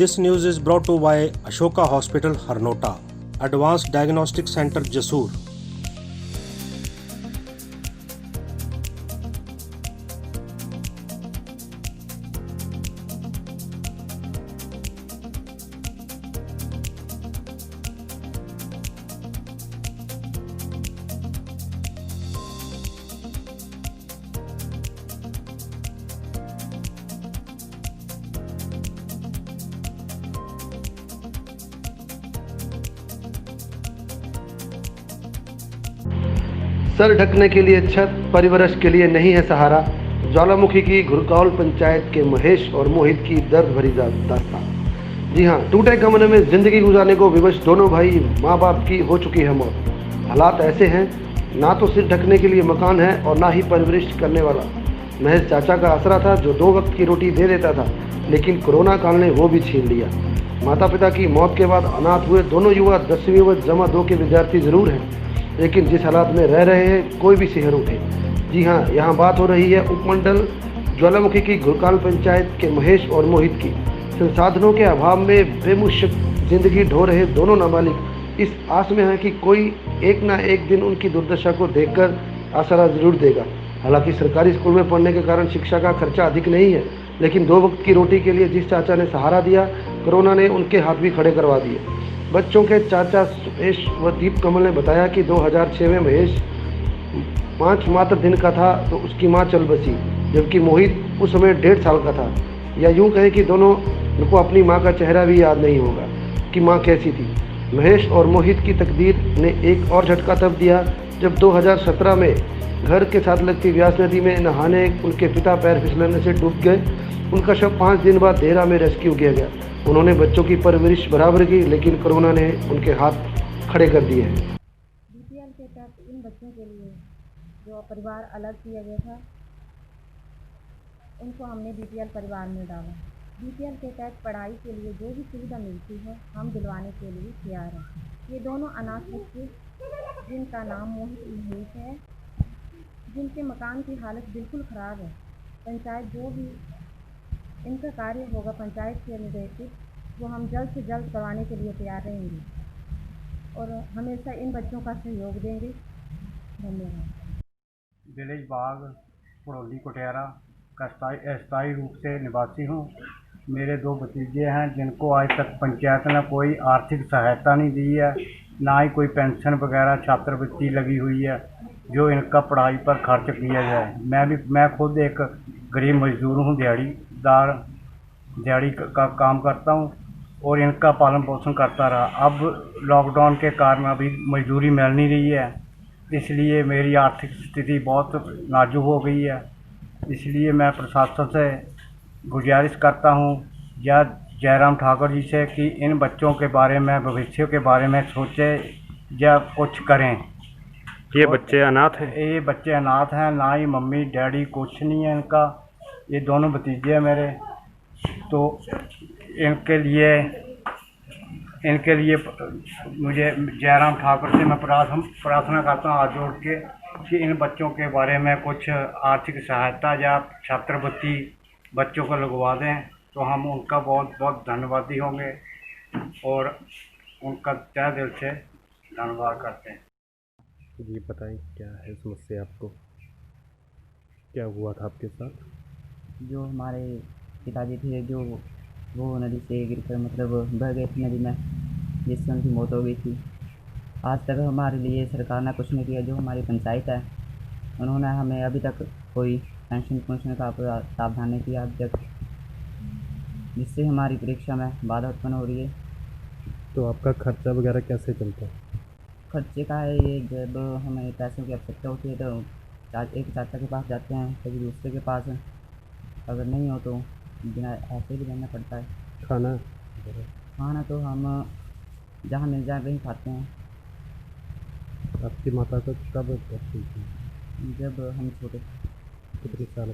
This news is brought to you by Ashoka Hospital, Harnota, Advanced Diagnostic Center, Jasur. Sir ढकने के लिए छत, परिवरश के लिए नहीं है सहारा। ज्वालामुखी की घुरकौल पंचायत के महेश और मोहित की दर्द भरी दास्तान। जी हाँ, टूटे कमरे में जिंदगी गुजारने को विवश दोनों भाई माँ बाप की हो चुकी है मौत। हालात ऐसे हैं, ना तो सिर ढकने के लिए मकान है और ना ही परवरिश करने वाला। महेश चाचा का आसरा था जो 2 वक्त की रोटी दे देता था, लेकिन कोरोना काल ने वो भी छीन लिया। माता पिता की मौत के बाद अनाथ हुए दोनों युवा 10वीं व जमा 2 के विद्यार्थी जरूर हैं, लेकिन जिस हालात में रह रहे हैं कोई भी सिहर उठे। जी हाँ, यहाँ बात हो रही है उपमंडल ज्वालामुखी की घुरकौल पंचायत के महेश और मोहित की। संसाधनों के अभाव में बेमुश्क जिंदगी ढो रहे दोनों नाबालिग इस आस में हैं कि कोई एक ना एक दिन उनकी दुर्दशा को देखकर आसरा जरूर देगा। हालांकि सरकारी स्कूल में पढ़ने के कारण शिक्षा का खर्चा अधिक नहीं है, लेकिन 2 वक्त की रोटी के लिए जिस चाचा ने सहारा दिया, कोरोना ने उनके हाथ भी खड़े करवा दिए। बच्चों के चाचा सुरेश व दीप कमल ने बताया कि 2006 में महेश 5 मात्र दिन का था तो उसकी मां चल बसी, जबकि मोहित उस समय 1.5 साल का था। या यूं कहें कि दोनों को अपनी मां का चेहरा भी याद नहीं होगा कि मां कैसी थी। महेश और मोहित की तकदीर ने एक और झटका तब दिया जब 2017 में घर के साथ लगती व्यास नदी में नहाने उनके पिता पैर फिसलने से डूब गए। उनका शव 5 दिन बाद देहरा में रेस्क्यू किया गया। उन्होंने बच्चों की परवरिश बराबर की, लेकिन कोरोना ने उनके हाथ खड़े कर दिए हैं। बीपीएल के तहत इन बच्चों के लिए जो परिवार अलग किया गया था, उनको हमने बीपीएल परिवार में डाला। बीपीएल के तहत पढ़ाई के लिए जो भी सुविधा मिलती है हम दिलवाने के लिए तैयार हैं। ये दोनों अनाथ बच्चे, जिनका नाम मोहित महेश है, जिनके मकान की हालत बिल्कुल ख़राब है, पंचायत जो भी इनका कार्य होगा पंचायत के रिलेटेड, वो हम जल्द से जल्द करवाने के लिए तैयार रहेंगे और हमेशा इन बच्चों का सहयोग देंगे। धन्यवाद। विलेज बाग पड़ोली कोटियारा का स्थायी रूप से निवासी हूँ। मेरे 2 भतीजे हैं जिनको आज तक पंचायत ने कोई आर्थिक सहायता नहीं दी है, ना ही कोई पेंशन वगैरह छात्रवृत्ति लगी हुई है जो इनका पढ़ाई पर खर्च किया जाए। मैं खुद एक गरीब मजदूर हूँ, दिहाड़ी का काम करता हूँ और इनका पालन पोषण करता रहा। अब लॉकडाउन के कारण अभी मजदूरी मिल नहीं रही है, इसलिए मेरी आर्थिक स्थिति बहुत नाजुक हो गई है। इसलिए मैं प्रशासन से गुजारिश करता हूँ या जयराम ठाकुर जी से कि इन बच्चों के बारे में, भविष्य के बारे में सोचें या कुछ करें। ये बच्चे अनाथ हैं? ये बच्चे अनाथ हैं, ना ही मम्मी डैडी कुछ नहीं है इनका। ये दोनों भतीजे हैं मेरे। तो इनके लिए मुझे जयराम ठाकुर से मैं प्रार्थना करता हूँ हाथ जोड़ के कि इन बच्चों के बारे में कुछ आर्थिक सहायता या छात्रवृत्ति बच्चों को लगवा दें, तो हम उनका बहुत बहुत धन्यवादी होंगे और उनका तहे दिल से धन्यवाद करते हैं। जी बताएं, क्या है समस्या आपको? क्या हुआ था आपके साथ? जो हमारे पिताजी थे, जो वो नदी से गिरकर बह गए थे नदी में, जिससे उनकी मौत हो गई थी। आज तक हमारे लिए सरकार ने कुछ नहीं किया। जो हमारी पंचायत है, उन्होंने हमें अभी तक कोई पेंशन का प्रावधान नहीं किया अब तक, जिससे हमारी परीक्षा में बाधा उत्पन्न हो रही है। तो आपका खर्चा वगैरह कैसे चलता है? खर्चे का है ये, जब हमें पैसों की आवश्यकता होती है तो एक चाचा के पास जाते हैं, कभी दूसरे के पास, अगर नहीं हो तो बिना ऐसे भी रहना पड़ता है। खाना तो हम जहाँ मिल जाए वहीं खाते हैं। आपकी माता का कब डेथ हुई थी? जब हम छोटे। कितने साल?